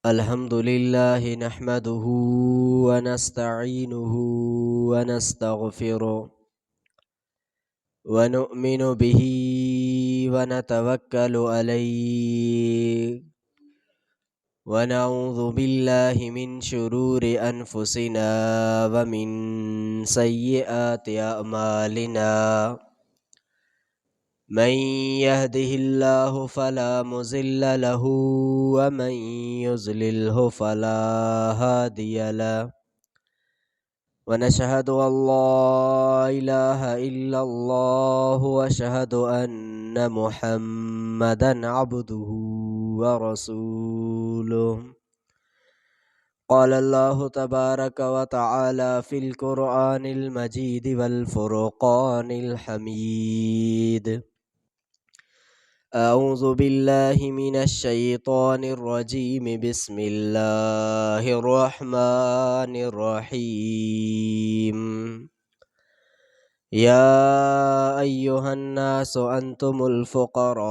अल्हम्दुलिल्लाह नहमदुहु व नस्तईनुहु व नस्तगफिरुहु व नु'मिनु बिही व नतवक्कलु अलैहि व नऊज़ु बिल्लाहि मिन शुरूरि अनफुसिना व मिन सय्यिआति अअमालिना मन यहदिहिल्लाहु फला मुज़िल्ल लहु व मन युज़लिल्हु फला हादिय लहु व नशहदु अल्ला इलाहा इल्लल्लाहु व अशहदु अन्न मुहम्मदन अब्दुहु व रसूलुहु क़ाल अल्लाहु तबारक व तआला फ़िल क़ुरआनिल मजीद वल फ़ुरक़ानिल हमीद अऊज़ु बिल्लाहि मिनश शैतानिर रजीम बिस्मिल्लाहिर रहमानिर रहीम या अय्युहन्नासु अंतुमुल फ़ुक़राउ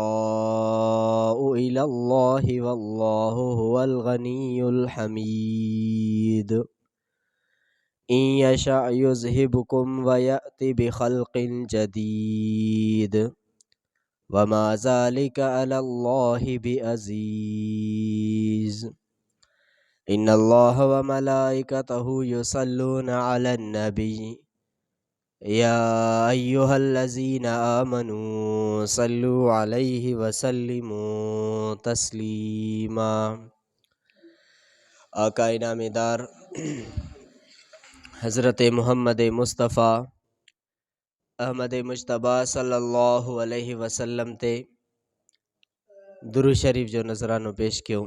इलल्लाहि वल्लाहु हुवल गनियुल हमीद इन यशअ युज़हिबकुम व यअति बिख़ल्क़िन जदीद वमा ज़ालिका अलल्लाहि बिअज़ीज़ इन्नल्लाह व मलाइकतहु युसल्लूना अलन नबी या अय्युहल्लज़ीना आमनू सल्लु अलैहि व सल्लिमू तस्लीमा। आका इनामीदार हज़रत मुहम्मद मुस्तफ़ा अहमद मुज्तबा सल्लल्लाहु अलैहि वसल्लम ते दुरूद शरीफ जो नजरानो पेश क्यों।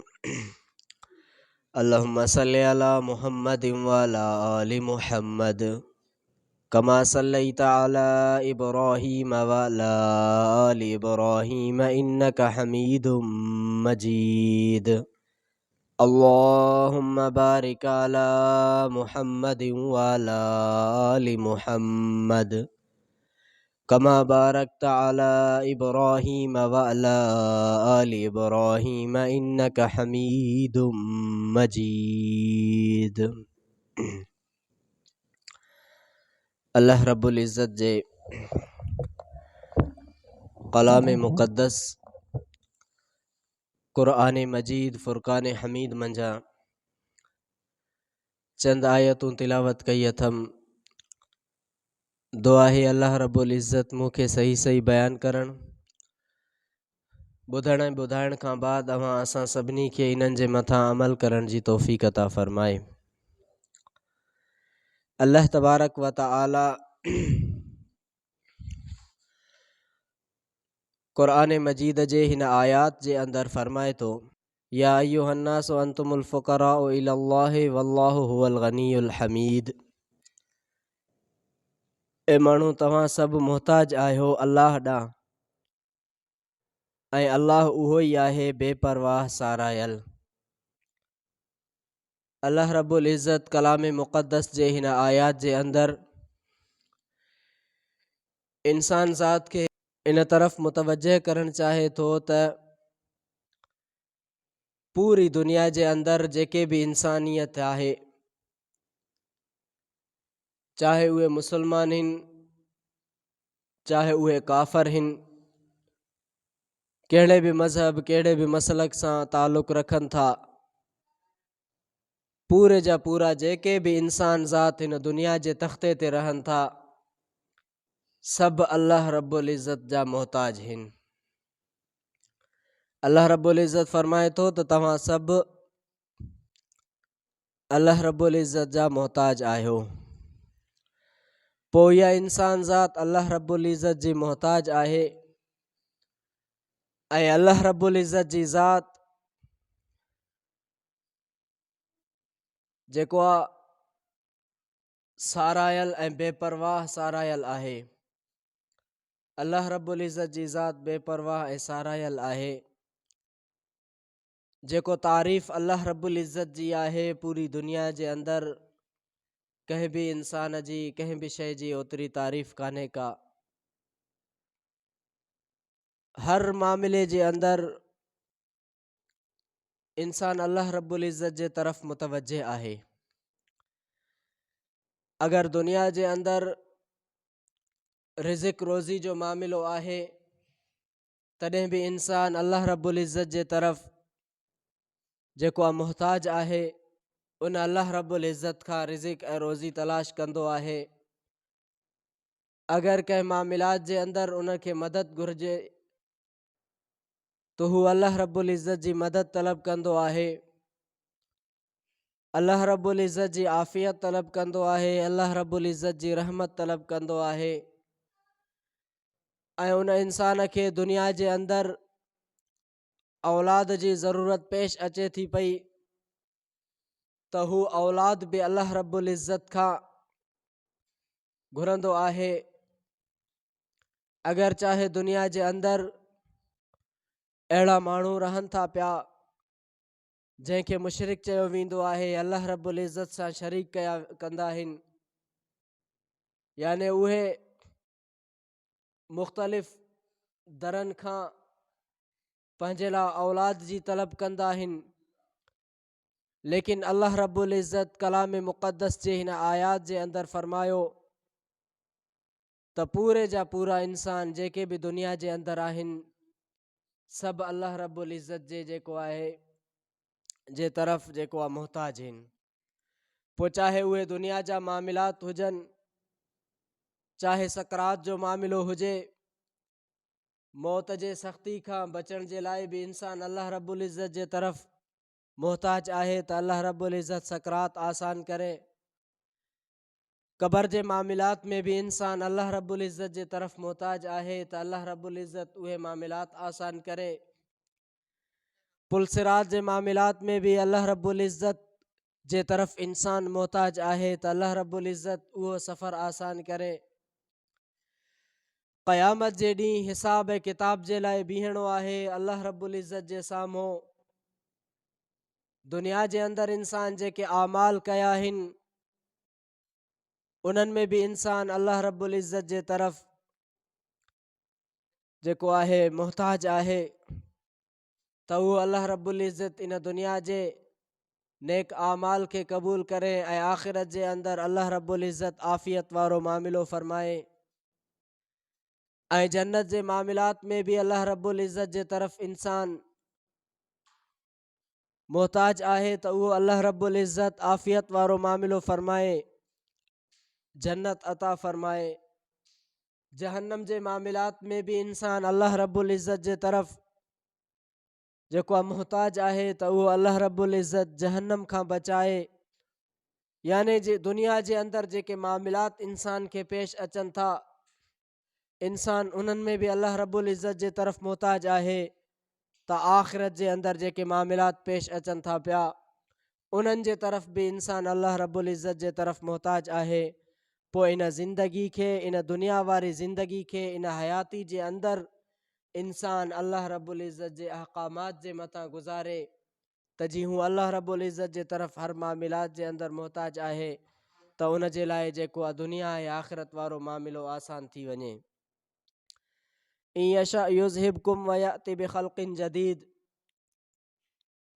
अल्लाहुम्मा सल्लि अला मुहम्मद व अला आलि मुहम्मद कमा सल्लैता अला इब्राहीम व अला आलि इब्राहीम इन्नका हमीदुम मजीद। अल्लाहुम्मा बारिक अला मुहम्मद व अला आलि मुहम्मद कमा बारकता अला इब्राहीम व अला आलि इब्राहीम इन्नका हमीदुम मजीद। अल्लाह रब्बुल इज़्ज़त जे कलाम मुक़द्दस क़ुरआन मजीद फ़ुरक़ान हमीद मंझा चंद आयतूं तिलावत कई अथम। दुआ है अल्लाह रब्बुल इज़्ज़त मूंखे सही सही बयान करण ॿुधण ऐं ॿुधाइण खां बाद अवां असां सभिनी खे इन्हनि जे मथां अमल करण जी तौफ़ीक़ अता फ़रमाए। अल्लाह तबारक व तआला क़ुरआन मजीद जे हिन आयात जे अंदर फरमाए तो या अय्युहन्नासु अंतुमुल फ़ुक़राउ इलल्लाहि वल्लाहु हुवल गनियुल हमीद। ए माण्हू तव्हां सभु मोहताज आहियो अल्लाह ॾांहुं ऐं अल्लाह उहो ई आहे बेपरवाह सारायल। अल्लाह रब्बुल इज़्ज़त कलाम मुक़द्दस जे हिन आयात जे अंदर इंसान ज़ात के इन तरफ़ मुतवज्जह करण चाहे थो त पूरी दुनिया जे अंदर जेके भी इंसानियत आहे चाहे उहे मुसलमान हिन चाहे उहे काफ़र हिन कहिड़े भी मज़हब कहिड़े भी मसलक सां ताल्लुक़ रखनि था पूरे जा पूरा जेके भी इंसान ज़ात हिन दुनिया जे तख़्ते ते रहनि था सभु अल्लाह रब्बुल इज़्ज़त जा मोहताज हिन। अल्लाह रब्बुल इज़्ज़त फरमाए थो त तव्हां सभु अल्लाह रब्बुल इज़्ज़त जा मोहताज आहियो। पोइ इहा इंसान ज़ात अल्लाह रब्बुल इज़्ज़त जी मोहताज आहे ऐं अल्लाह रब्बुल इज़्ज़त जी ज़ात जेको आहे सारायल ऐं बेपरवाह सारायल आहे। अल्लाह रब्बुल इज़्ज़त जी ज़ात बेपरवाह ऐं सारायल आहे। जेको तारीफ़ अल्लाह रब्बुल इज़्ज़त जी आहे पूरी दुनिया जे अंदर कंहिं भी इंसान जी कंहिं भी शइ जी ओतिरी तारीफ़ कान्हे का। हर मामले जे अंदर इंसान अल्लाह रब्बुल इज़्ज़त जे तरफ़ मुतवज्जे आहे। अगर दुनिया जे अंदर रिज़िक रोज़ी जो मामिलो आहे तॾहिं बि इंसान अल्लाह रब्बुल इज़्ज़त जे तरफ़ जेको मुहताज आहे उन अल्लाह रब्बुल इज़्ज़त खां रिज़िक ऐं रोज़ी तलाश कंदो आहे। अगर कंहिं मामिलात जे अंदर उनखे मदद घुर्जे तो हू अल्लाह रब्बुल इज़्ज़त जी मदद तलब कंदो आहे। अल्लाह रब्बुल इज़्ज़त जी आफ़ियत तलब कंदो आहे। अल्लाह रब्बुल इज़्ज़त जी रहमत तलब कंदो आहे। ऐं उन इंसान खे दुनिया जे अंदर औलाद जी ज़रूरत पेश अचे थी पई त हू औलाद बि अल्लाह रब्बुल इज़्ज़त खां घुरंदो आहे। अगर चाहे दुनिया जे अंदर अहिड़ा माण्हू रहनि था पिया जंहिंखे मुशरिक चयो वेंदो आहे, अल्लाह रब्बुल इज़्ज़त सां शरीक कंदा आहिनि, याने उहे मुख़्तलिफ़ दरनि खां पंहिंजे लाइ औलाद जी तलब कंदा आहिनि। लेकिन अल्लाह रब्बुल इज़्ज़त कलाम मुक़द्दस जे हिन आयात जे अंदर फरमायो त पूरे जा पूरा इंसान जेके बि दुनिया जे अंदर आहिनि सभु अल्लाह रब्बुल इज़्ज़त जे जेको आहे जे तरफ़ जेको आहे मुहताज आहिनि। पोइ चाहे उहे दुनिया जा मामिलात हुजनि, चाहे सकरात जो मामिलो हुजे, मौत जे सख़्ती खां बचण जे लाइ बि इंसान अल्लाह रब्बुल इज़्ज़त जे तरफ़ मुहताज आहे त अल्लाह रब्बुल इज़्ज़त सकरात आसान करे। क़ब्र जे मामिलात में भी इंसान अल्लाह रब्बुल इज़्ज़त जे तरफ़ मुहताज आहे त अल्लाह रब्बुल इज़्ज़त उहे मामिलात आसान करे। पुलसिरात जे मामिलात में भी अल्लाह रब्बुल इज़्ज़त जे तरफ़ इंसान मुहताज आहे त अल्लाह रब्बुल इज़्ज़त उहो सफ़र आसान करे। क़यामत जे ॾींहुं हिसाब ऐं किताब जे लाइ बीहणो आहे अल्लाह रब्बुल इज़्ज़त जे साम्हूं। दुनिया जे अंदर इंसान जेके आमाल कया आहिनि उन्हनि में भी इंसान अल्लाह रब्बुल इज़्ज़त जे तरफ़ जेको आहे मुहताज आहे त उहो अल्लाह रब्बुल इज़्ज़त इन दुनिया जे नेक आमाल खे क़बूल करे ऐं आख़िरत जे अंदर अल्लाह रब्बुल इज़्ज़त आफ़ियत वारो मामिलो फ़रमाए। ऐं जन्नत जे मामिलात में भी अल्लाह रब्बुल इज़्ज़त जे तरफ़ इंसान मुहताज आहे त उहो अल्लाह रब्बुल इज़्ज़त आफ़ियत वारो मामिलो फ़रमाए, जन्नत अता फ़रमाए। जहन्नम जे मामिलात में भी इंसान अल्लाह रब्बुल इज़्ज़त जे तरफ़ जेको आहे मुहताज आहे त उहो अल्लाह रब्बुल इज़्ज़त जहन्नम खां बचाए। याने जे दुनिया जे अंदर जेके मामिलात इंसान खे पेश अचनि था इंसान उन्हनि में भी अल्लाह रब्बुल इज़्ज़त जे तरफ़ मुहताज आहे त आख़िरत जे अंदर जेके मामिलात पेश अचनि था पिया उन्हनि जे तरफ़ भी इंसान अल्लाह रब्बुल इज़्ज़त जे तरफ़ मुहताज आहे। पोइ इन ज़िंदगी खे, इन दुनिया वारी ज़िंदगी खे, इन हयाती जे अंदर इंसान अल्लाह रब्बुल इज़्ज़त जे अहकामात जे मथां गुज़ारे त जीअं हू अल्लाह रब्बुल इज़्ज़त जे तरफ़ हर मामिलात जे अंदर मुहताज आहे त उन जे लाइ जेको आहे दुनिया ऐं आख़िरत वारो मामिलो आसान थी वञे। इन यशा युज़हिबकुम व याति बिख़ल्क़िन जदीद,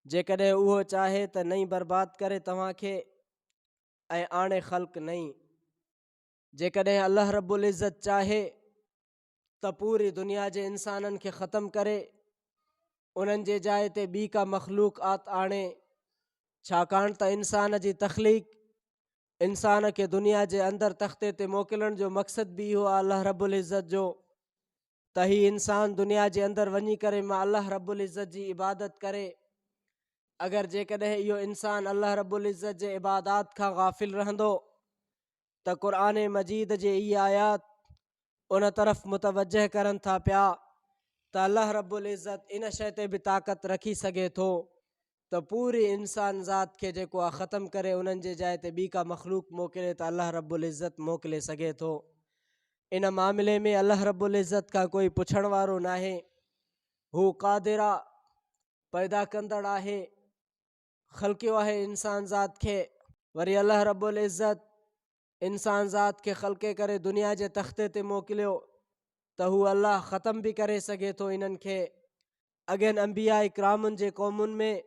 जेकॾहिं उहो चाहे त नई बर्बाद करे तव्हांखे ऐं आणे ख़ल्क़ नई। जेकॾहिं अल्लाह रब्बुल इज़्ज़त चाहे त पूरी दुनिया जे इंसाननि खे ख़तमु करे उन्हनि जे जाइ ते ॿी का मख़लूक़ात आणे, छाकाणि त इंसान जी तख़लीक़ इंसान खे दुनिया जे अंदर तख़्ते ते मोकिलण जो मक़सद बि इहो आहे अल्लाह रब्बुल इज़्ज़त जो त हीउ इंसान दुनिया जे अंदर वञी करे मां अल्लाह रब्बुल इज़्ज़त जी इबादत करे। अगरि जेकॾहिं इहो इंसान अल्लाह रब्बुल इज़्ज़त जे इबादात खां गाफ़िल रहंदो त क़ुर मजीद जे इहे आयात उन तरफ़ मुतवजह करनि था पिया त अल्लाह रब्बुल इज़्ज़त इन शइ ते बि ताक़त रखी सघे थो त पूरी इंसान ज़ात खे जेको आहे ख़तमु करे उन्हनि जे जाइ ते ॿी का मख़लूक़ मोकिले त अल्लाह रब्बुल इज़्ज़त मोकिले सघे थो। इन मामले में अल्लाह रब्बुल इज़्ज़त खां कोई पुछण वारो नाहे। हू क़ादिर आहे, पैदा कंदड़ आहे, ख़ल्क़ियो आहे इंसान ज़ात खे। वरी अल्लाह रब्बुल इज़्ज़त इंसान ज़ात खे ख़ल्क़े करे दुनिया जे तख़्ते ते मोकिलियो त हू अल्लाह ख़तमु बि करे सघे थो इन्हनि खे। अॻियनि अंबिया इकरामुनि जे क़ौमुनि में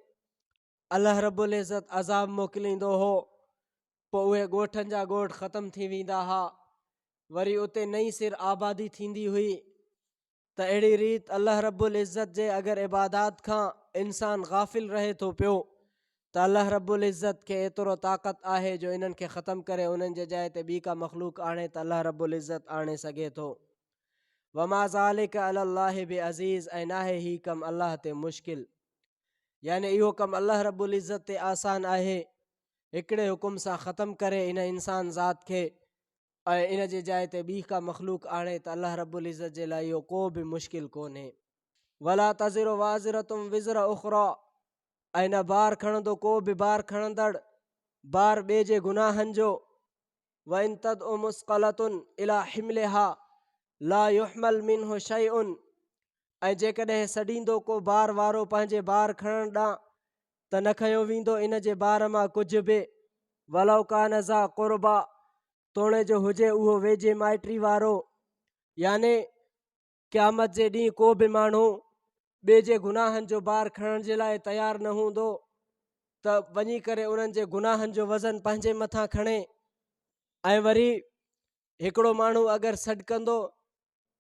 अल्लाह रब्बुल इज़्ज़त अज़ाब मोकिलींदो हो, पोइ उहे ॻोठनि जा ॻोठ ख़तमु थी वेंदा हुआ, वरी उते नई सिर आबादी थींदी हुई। त अहिड़ी रीति अल्लाह रब्बुल इज़्ज़त जे अगरि इबादात खां इंसान गाफ़िल रहे थो पियो त अल्लाह रब्बुल इज़्ज़त खे एतिरो ताक़त आहे जो इन्हनि खे ख़तमु करे उन्हनि जे जाइ ते ॿी का मख़लूक आणे त अल्लाह रब्बुल इज़्ज़त आणे सघे थो। वमा ज़ालिका अलल्लाहि बिअज़ीज़, ऐं नाहे ही कमु अल्लाह ते मुश्किल, यानी इहो कमु अल्लाह रब्बुल इज़्ज़त ते आसान आहे, हिकिड़े हुकुम सां ख़तमु करे इन इंसान ज़ात खे ऐं इन जे जाइ ते ॿी का मख़लूक आणे त अल्लाह रब्बुल इज़्ज़त जे लाइ इहो को बि मुश्किल कोन्हे। वला तज़िरु वाज़िरतुम विज़्र उख़रा, ऐं न बार खणंदो को बि बार खणंदड़ बार ॿिए जे गुनाहनि जो। व इन तदउ मुस्क़लतुन इला हिमलिहा ला युहमल मिन्हु शैउन, ऐं जेकॾहिं सॾींदो को बार वारो पंहिंजे बार खणण ॾांहुं त न खंयो वेंदो इन जे बार मां कुझु बि। वलौ कान ज़ा क़ुर्बा, तोणे जो हुजे उहो वेझे माइटी वारो, याने क़यामत जे ॾींहुं को बि माण्हू ॿिए जे गुनाहनि जो बार खणण जे लाइ तयारु न हूंदो त वञी करे उन्हनि जे गुनाहनि जो वज़न पंहिंजे मथां खणे। ऐं वरी हिकिड़ो माण्हू अगरि सॾु कंदो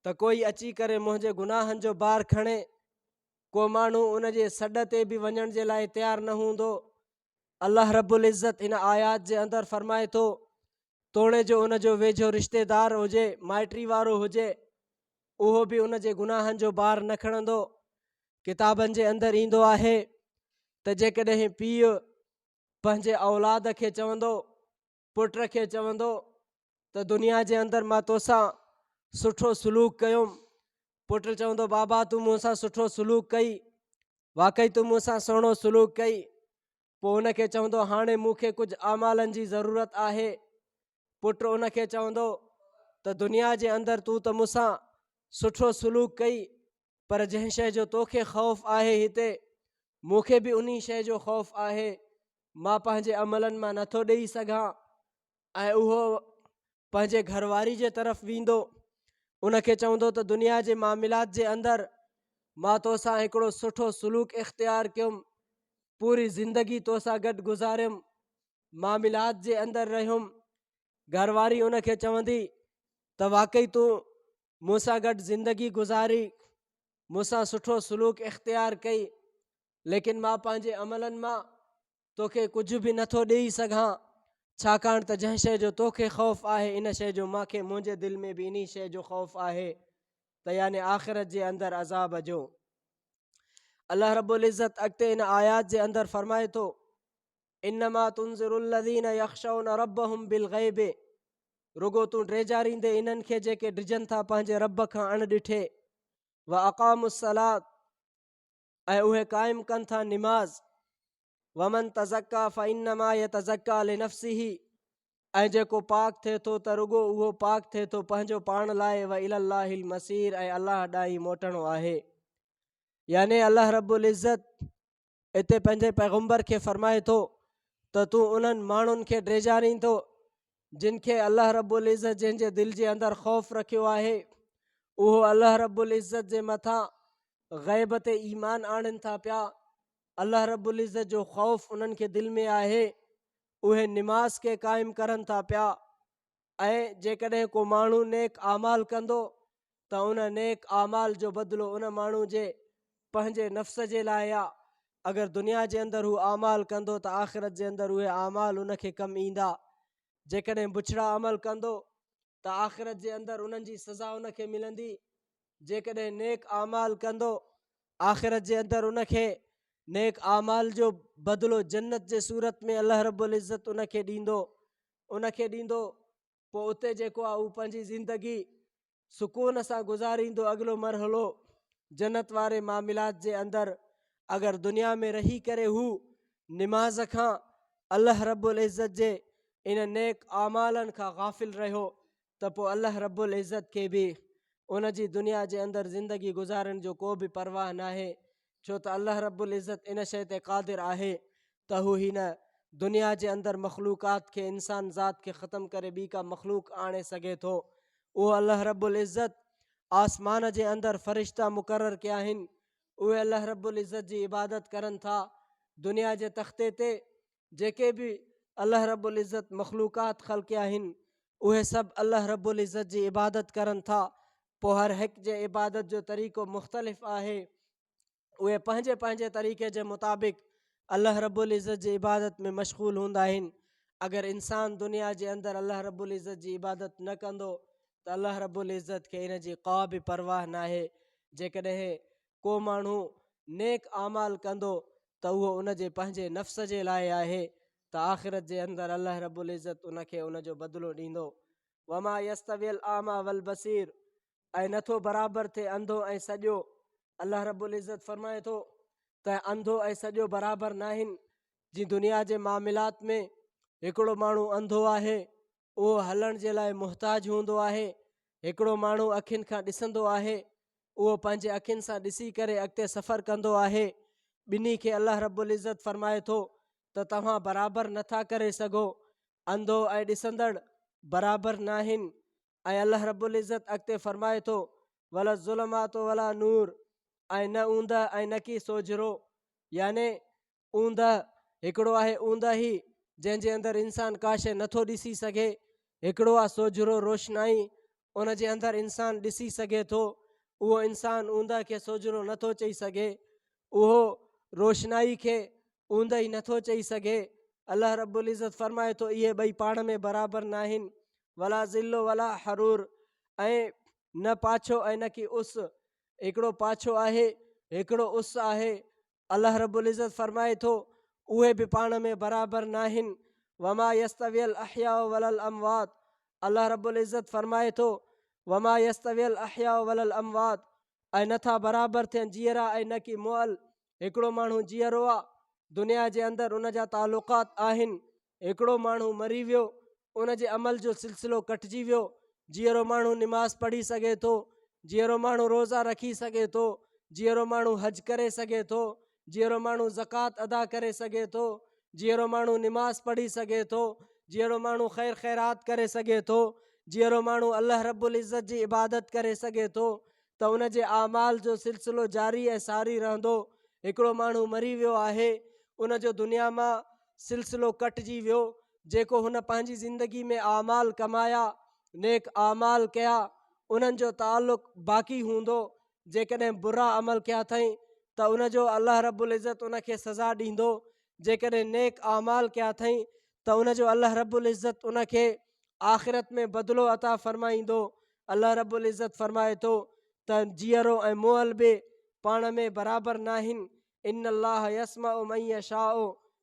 त कोई अची करे मुंहिंजे गुनाहनि जो बार खणे, को माण्हू उन जे सॾ ते बि वञण जे लाइ तयारु न हूंदो। अल्लाह रब्बुल इज़्ज़त हिन आयात जे अंदरि फरमाए थो, तोणे जो उन जो वेझो रिश्तेदार हुजे, माइटी वारो हुजे, उहो बि उन जे गुनाहनि जो बार न खणंदो। किताबनि जे अंदरि ईंदो आहे त जेकॾहिं पीउ पंहिंजे औलाद खे चवंदो, पुट खे चवंदो त दुनिया जे अंदरि मां तोसां सुठो सलूक कयुमि, पुट चवंदो बाबा तूं मूंसां सुठो सलूक कई, वाकई तूं मूंसां सुहिणो सलूक कई, पोइ उनखे चवंदो हाणे मूंखे कुझु अमालनि जी ज़रूरत आहे। पुट उनखे चवंदो त दुनिया जे अंदरि तूं त मूंसां सुठो सलूक कई, पर जंहिं शइ जो तोखे ख़ौफ़ आहे हिते मूंखे बि उन शइ जो ख़ौफ़ आहे, मां पंहिंजे अमलनि मां नथो ॾेई सघां। ऐं उहो पंहिंजे घरवारी जे तरफ़ वेंदो, उनखे चवंदो त दुनिया जे मामलात जे अंदरि मां तोसां हिकिड़ो सुठो सलूक इख़्तियार कयुमि, पूरी ज़िंदगी तोसां गॾु गुज़ारियुमि, मामलात जे अंदरि रहियुमि। घरवारी उनखे चवंदी त वाकई तूं मूंसां गॾु ज़िंदगी गुज़ारी, मूंसां सुठो सलूक इख़्तियार कई, लेकिन मां पंहिंजे अमलनि मां तोखे कुझु बि नथो ॾेई सघां, छाकाणि त जंहिं शइ जो तोखे ख़ौफ़ आहे इन शइ जो मूंखे मुंहिंजे दिलि में बि इन शइ जो ख़ौफ़ आहे, त यानी आख़िरत जे अंदरि अज़ाब जो। अल्लाह रब्बुल इज़्ज़त अॻिते इन आयात जे अंदरि फरमाए थो, इन्नमा तुंज़िरुल्लज़ीन यख़्शौन रब्बहुम बिलग़ैब, रुगो तूं ड्रेजारींदे इन्हनि खे जेके डिॼनि था पंहिंजे रब खां अणॾिठे। व अक़ामुस्सलात, ऐं उहे क़ाइमु कनि था निमाज़। वमन तज़क्का फ़इन्नमा यतज़क्का लिनफ़्सिही, ऐं जेको पाक थिए थो त रुगो उहो पाक थिए थो पंहिंजो पाण लाइ। व इलल्लाहिल मसीर, ऐं अल्लाह ॾांहुं मोटणो आहे। याने अल्लाह रब्बुल इज़्ज़त हिते पंहिंजे पैगम्बर खे फरमाए थो त तूं उन्हनि माण्हुनि खे ड्रेजारींदो जिन खे अल्लाह रब्बुल इज़्ज़त जंहिंजे दिलि जे अंदरि ख़ौफ़ रखियो आहे, उहो अल्लाह रब्बुल इज़्ज़त जे मथां ग़ैब ते ईमान आणनि था पिया। अल्लाह रब्बुल इज़्ज़त जो ख़ौफ़ उन्हनि खे दिलि में आहे, उहे निमाज़ खे क़ाइमु करनि था पिया। ऐं जेकॾहिं को माण्हू नेक आमाल कंदो त उन नेक आमाल जो बदिलो उन माण्हू जे पंहिंजे नफ़्स जे लाइ आहे। अगरि दुनिया जे अंदरि हू आमाल कंदो त आख़िरत जे अंदरि उहे आमाल उनखे कमु ईंदा। जेकॾहिं बुछड़ा अमल कंदो त आख़िरत जे अंदरि उन्हनि जी सज़ा उनखे मिलंदी। जेकॾहिं नेक आमाल कंदो आख़िरत जे अंदरि उनखे नेक आमाल जो बदिलो जन्नत जे सूरत में अल्लाह रब्बुल इज़्ज़त उनखे ॾींदो। पोइ उते जेको आहे हू पंहिंजी ज़िंदगी सुकून सां गुज़ारींदो। अॻिलो मरहलो जन्नत वारे मामलात जे अंदरि अगरि दुनिया में रही करे हू निमाज़ खां अल्लाह रब्बुल इज़्ज़त जे इन नेक आमालनि खां गाफ़िल रहियो त पोइ अल्लाह रब्बुल इज़्ज़त खे बि उन जी दुनिया जे अंदरि ज़िंदगी गुज़ारण जो को बि परवाह न आहे, छो त अल्लाह रब्बुल इज़्ज़त इन शइ ते क़ादिर आहे त हू हिन दुनिया जे अंदरि मख़लूक़ात खे, इंसान ज़ात खे ख़तमु करे ॿी का मख़लूक आणे सघे थो। उहो अल्लाह रब्बुल इज़्ज़त आसमान जे अंदरि फ़रिश्ता मुक़ररु कया आहिनि, उहे अल्लाह रब्बुल इज़्ज़त जी इबादत करनि था। दुनिया जे तख़्ते ते जेके बि अल्लाह रब्बुल इज़्ज़त मख़लूक़ात ख़ल्क़िया आहिनि उहे सभु अल्लाह रब्बुल इज़्ज़त जी इबादत करनि था। पोइ हर हिकु जे इबादत जो तरीक़ो मुख़्तलिफ़ आहे। उहे पंहिंजे पंहिंजे तरीक़े जे मुताबिक़ अल्लाह रब्बुल इज़्ज़त जी इबादत में मशग़ूल हूंदा आहिनि। अगरि इंसान दुनिया जे अंदरि अल्लाह रब्बुल इज़्ज़त जी इबादत न कंदो त अल्लाह रब्बुल इज़्ज़त खे इन जी का बि परवाह न आहे। जेकॾहिं को माण्हू नेक आमाल कंदो त उहो उन जे पंहिंजे नफ़्स जे लाइ आहे त आख़िरत जे अंदरि अल्लाह रब्बुल इज़्ज़त उनखे उनजो बदिलो ॾींदो। वमा यस्तविल आमा वल बसीर, ऐं नथो बराबरि थिए अंधो ऐं सॼो। अल्लाह रब्बुल इज़्ज़त फरमाए थो त अंधो ऐं सॼो बराबरि न आहिनि। जीअं दुनिया जे मामलात में हिकिड़ो माण्हू अंधो आहे उहो हलण जे लाइ मुहताज हूंदो आहे। हिकिड़ो माण्हू अखियुनि खां ॾिसंदो आहे उहो पंहिंजे अखियुनि सां ॾिसी करे अॻिते सफ़र कंदो आहे। ॿिन्ही खे अल्लाह रब्बुल इज़्ज़त फरमाए थो त तव्हां बराबरि नथा करे सघो। अंधो ऐं ॾिसंदड़ बराबरि न आहिनि। ऐं अल्लाह रब्बुल इज़्ज़त अॻिते फरमाए थो वला ज़ुल्मातो वला नूर, ऐं न ऊंदह ऐं न की सोझरो। याने ऊंदह हिकिड़ो आहे ऊंदह ई जंहिंजे अंदरि इंसानु का शइ नथो ॾिसी सघे। हिकिड़ो आहे सोझरो रोशनाई, उन जे अंदरि इंसानु ॾिसी सघे थो। उहो इंसानु ऊंदह खे सोझरो नथो चई सघे, उहो रोशनाई खे ऊंदहि नथो चई सघे। अल्लाह रब्बुल इज़्ज़त फरमाए थो इहे ॿई पाण में बराबरि न आहिनि। वला ज़िल्लो वला हरूर, ऐं न पाछो ऐं न की उस। हिकिड़ो पाछो आहे हिकिड़ो उस आहे। अल्लाह रब्बुल इज़्ज़त फरमाए थो उहे बि पाण में बराबरि न आहिनि। वमा यस्तवियल अहया वलल अमवात, अल्लाह रब्बुल इज़्ज़त फरमाए थो वमा यस्तवियल अहया वलल अमवात, ऐं नथा बराबरि थियनि जीअरा ऐं न की मुअल। हिकिड़ो माण्हू जीअरो आहे, दुनिया जे अंदरि उन जा तालुकात आहिनि। हिकिड़ो माण्हू मरी वियो, उन जे अमल जो सिलसिलो कटिजी वियो। जीअरो माण्हू निमाज़ पढ़ी सघे थो, जीअरो माण्हू रोज़ा रखी सघे थो, जीअरो माण्हू हज करे सघे थो, जीअरो माण्हू ज़कात अदा करे सघे थो, जीअरो माण्हू निमाज़ पढ़ी सघे थो, जीअरो माण्हू ख़ैर ख़ैरात करे सघे थो, जीअरो माण्हू अल्लाह रब्बुल इज़्ज़त जी इबादत करे सघे थो त उन जे आमाल जो सिलसिलो जारी ऐं सारी रहंदो। हिकिड़ो माण्हू मरी वियो आहे, उन जो दुनिया मां सिलसिलो कटिजी वियो। जेको हुन पंहिंजी ज़िंदगी में आमाल कमाया, नेक आमाल कया, उन्हनि जो ताल्लुक़ बाक़ी हूंदो। जेकॾहिं बुरा अमल कया अथई त उन जो अल्लाह रब्बुल इज़्ज़त उनखे सज़ा ॾींदो। जेकॾहिं नेक आमाल कया अथई त उन जो अल्लाह रब्बुल इज़्ज़त उनखे आख़िरत में बदिलो अता फ़रमाईंदो। अल्लाह रब्बुल इज़्ज़त फरमाए थो त जीअरो ऐं मुअल बि पाण में बराबरि न आहिनि। इन अल्लाह यस्मउ मन यशाउ,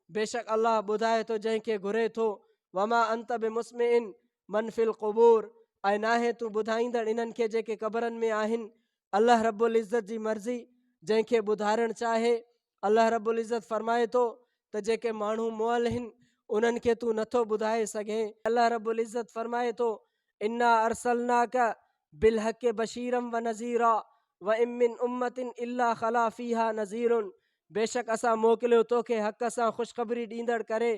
बेशक अल्लाह ॿुधाए थो जंहिंखे घुरे थो। वमा अंत बिमुस्मिइन मन फिल क़ुबूर, ऐं नाहे तूं ॿुधाईंदड़ इन्हनि खे जेके क़बरनि में आहिनि। अल्लाह रब्बुल इज़्ज़त जी मर्ज़ी जंहिंखे ॿुधाइणु चाहे। अल्लाह रब्बुल इज़्ज़त फरमाए थो त जेके माण्हू मुअल आहिनि उन्हनि खे तूं नथो ॿुधाए सघे। अल्लाह रब्बुल इज़्ज़त फरमाए थो इन्ना अरसलनाका बिल हक़ बशीरम व नज़ीरा व इम मिन उम्मतिन इल्ला खला फीहा नज़ीरुन, बेशक असां मोकिलियो तोखे हक़ सां ख़ुशख़बरी ॾींदड़ करे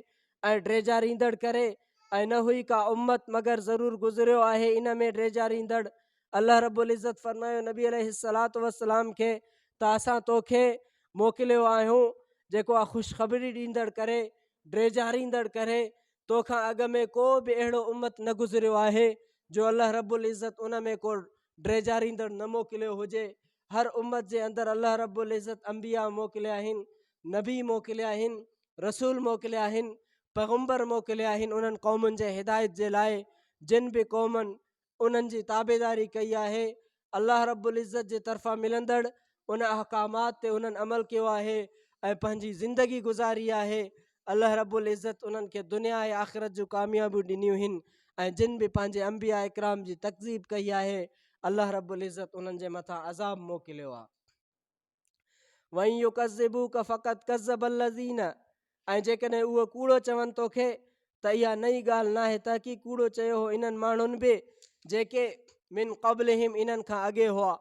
ऐं ड्रेजारींदड़ करे, ऐं न हुई का उम्मत मगर ज़रूरु गुज़रियो आहे इन में ड्रेजारींदड़। अल्लाह रब्बुल इज़्ज़त फरमायो नबी अलैहिस्सलातु वस्सलाम खे त असां तोखे मोकिलियो आहियूं जेको आहे ख़ुशख़बरी ॾींदड़ करे, ड्रेजारींदड़ करे। तोखां अॻ में को बि अहिड़ो उम्मत न गुज़रियो आहे जो अल्लाह रब्बुल इज़्ज़त उन में को ड्रेजारींदड़ न मोकिलियो हुजे। हर उम्मत जे अंदरि अल्लाह रब्बुल इज़्ज़त अंबिया मोकिलिया आहिनि, नबी मोकिलिया आहिनि, रसूल मोकिलिया आहिनि, पैगम्बर मोकिलिया आहिनि उन्हनि क़ौमुनि जे हिदायत जे लाइ। जिन बि क़ौमनि उन्हनि जी ताबेदारी कई आहे, अल्लाह रब्बुल इज़्ज़त जे तरफ़ां मिलंदड़ उन अहकामात ते उन्हनि अमल कयो आहे ऐं पंहिंजी ज़िंदगी गुज़ारी आहे। अल्लाह रब्बुल इज़्ज़त उन्हनि खे दुनिया ऐं आख़िरत जूं कामयाबियूं ॾिनियूं आहिनि। ऐं जिन बि पंहिंजे अंबिया इकराम जी तकज़ीब कई आहे अल्लाह रब्बुल इज़्ज़त उन्हनि जे मथां अज़ाब मोकिलियो आहे। वई युकज़िबूक फ़क़त कज़्ज़बल लज़ीन, ऐं जेकॾहिं उहो कूड़ो चवनि तोखे त इहा नई ॻाल्हि न आहे, तहक़ीक़ कूड़ो चयो हो इन्हनि माण्हुनि बि जेके मिन क़ब्लिहिम इन्हनि खां अॻे हुआ।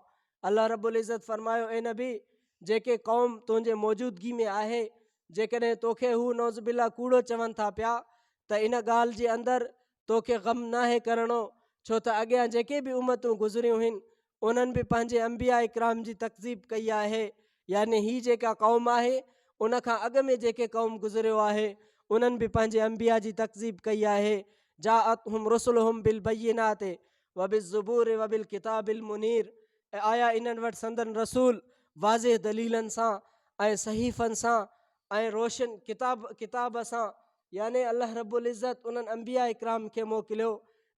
अल्लाह रब्बुल इज़्ज़त फरमायो ए नबी जेके क़ौम तुंहिंजे मौजूदगी में आहे, जेकॾहिं तोखे हू नौज़ बिल्ला कूड़ो चवनि था पिया त इन ॻाल्हि जे अंदरि तोखे ग़म नाहे करिणो, छो त अॻियां जेके बि उम्मतूं गुज़रियूं आहिनि उन्हनि बि पंहिंजे अंबिया इकराम जी तकज़ीब कई आहे। याने ही जेका क़ौम आहे उन खां अॻु में जेके क़ौम गुज़रियो आहे उन्हनि बि पंहिंजे अंबिया जी तकज़ीब कई आहे। जाअतहुम रुसुलुहुम बिल बय्यिनात व बिज़्ज़ुबूर व बिल किताबिल मुनीर। ऐं आया इन्हनि वटि संदन रसूल वाज़े दलीलनि सां ऐं सहीफ़नि सां ऐं रोशन किताब सां। यानी अल्लाह रब्बुल इज़्ज़त उन्हनि अंबिया इकराम खे मोकिलियो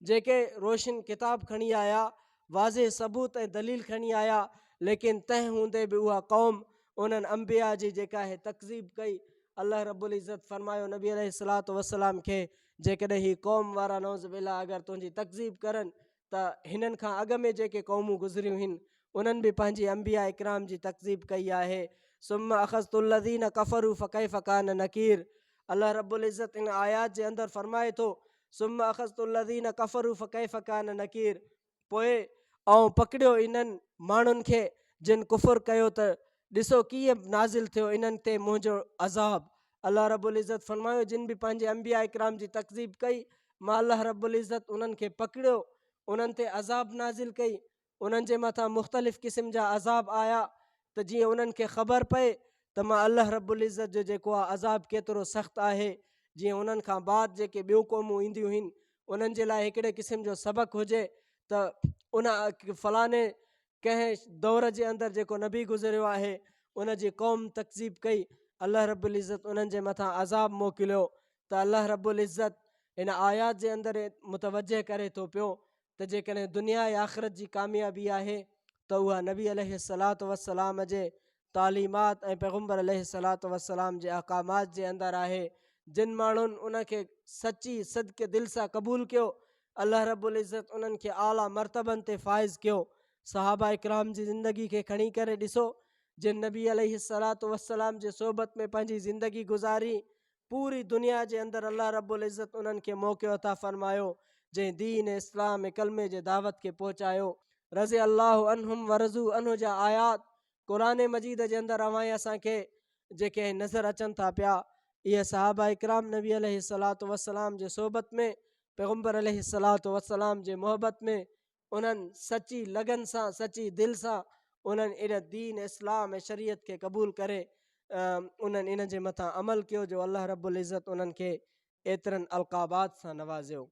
जेके रोशन किताब खणी आया, वाज़े सबूत ऐं दलील खणी आया, लेकिन तंहिं हूंदे बि उहा क़ौम उन्हनि अंबिया जी जेका आहे तकज़ीब कई। अल्लाह रब्बुल इज़्ज़त फरमायो नबी अलैहिस्सलातु वस्सलाम खे, जेकॾहिं ही क़ौम वारा नौज़ बिल्लाह अगरि तुंहिंजी तकज़ीब करनि त हिननि खां अॻु में जेके क़ौमूं गुज़रियूं आहिनि उन्हनि बि पंहिंजी अंबिया इकराम जी तकज़ीब कई आहे। सुम्मा अख़ज़्तुल्लज़ीन कफ़रू फ़कैफ़ कान नकीर। अल्लाह रब्बुल इज़्ज़त इन आयात जे अंदरि फरमाए थो सुम्मा अख़ज़्तुल्लज़ीन कफ़रू फ़कैफ़ कान नकीर, पोइ ऐं पकड़ियो इन्हनि माण्हुनि खे जिन कुफ़ुर कयो त ॾिसो कीअं नाज़िल थियो इन्हनि ते मुंहिंजो अज़ाब। अल्लाह रब्बुल इज़्ज़त फरमायो जिन बि पंहिंजे अंबिया इकराम जी तकज़ीब कई मां अल्लाह रब्बुल इज़्ज़त उन्हनि खे पकड़ियो, उन्हनि ते अज़ाब नाज़िल कई, उन्हनि जे मथां मुख़्तलिफ़ क़िस्म जा अज़ाब आया त जीअं उन्हनि खे ख़बर पए त मां अल्लाह रब्बुल इज़्ज़त जो जेको आहे अज़ाब केतिरो सख़्तु आहे। जीअं उन्हनि खां बाद जेके ॿियूं क़ौमूं ईंदियूं आहिनि उन्हनि जे लाइ हिकिड़े क़िस्म जो सबक़ु हुजे त उन फलाणे कंहिं दौर जे अंदरि जेको नबी गुज़रियो आहे उन जी क़ौम तकज़ीब कई, अल्लाह रब्बुल इज़्ज़त उन्हनि जे मथां अज़ाब मोकिलियो। त अल्लाह रब्बुल इज़्ज़त इन आयात जे अंदरि मुतवजह करे थो पियो त जेकॾहिं दुनिया ऐं आख़िरत जी कामयाबी आहे त उहा नबी अलैहिस्सलातु वस्सलाम जे तालीमात ऐं पैगम्बर अलैहिस्सलातु वस्सलाम जे अहकामात जे अंदरि आहे। जिन माण्हुनि उनखे सची सदके दिलि सां क़बूल कयो अल्लाह रब्बुल इज़्ज़त उन्हनि खे आला मर्तबनि ते फ़ाइज़ कयो। सहाबा इकराम जी ज़िंदगी खे खणी करे ॾिसो, जिन नबी अलैहिस्सलातु वस्सलाम जे सोबत में पंहिंजी ज़िंदगी गुज़ारी, पूरी दुनिया जे अंदरि अल्लाह रब्बुल इज़्ज़त उन्हनि खे मौक़ो अता फ़रमायो, जंहिं दीन इस्लाम ऐं कलमे जे दावत खे पहुचायो। रज़ी अल्लाहु अनहुम वरज़ू अनहु जा आयात क़ुरान मजीद जे अंदरि अवां असांखे जेके नज़र अचनि था पिया, इहे सहाबा इकराम नबी अलैहिस्सलातु वस्सलाम जे सोबत में पैगम्बर अलैहिस्सलातु वस्सलाम जे मोहबत में उन्हनि सची लगन सां सची दिलि सां उन्हनि इन दीन इस्लाम ऐं शरीयत खे क़बूल करे उन्हनि इन जे मथां अमल कयो जो अल्लाह रब्बुल इज़्ज़त उन्हनि खे एतिरनि अलक़ाबात सां नवाज़ियो।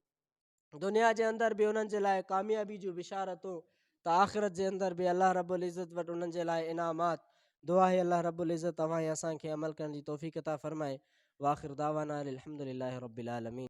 दुनिया जे अंदरि बि उन्हनि जे लाइ कामयाबी जूं बिशारतूं त आख़िरत जे अंदरि बि अल्लाह रब्बुल इज़्ज़त वटि उन्हनि जे लाइ इनामात। दुआ आहे अल्लाह रब्बुल इज़्ज़त तव्हां असांखे अमल करण जी तौफ़ीक़ अता फ़रमाए। वाख़िर दावाना अनिल हम्दुलिल्लाहि रब्बिल आलमीन।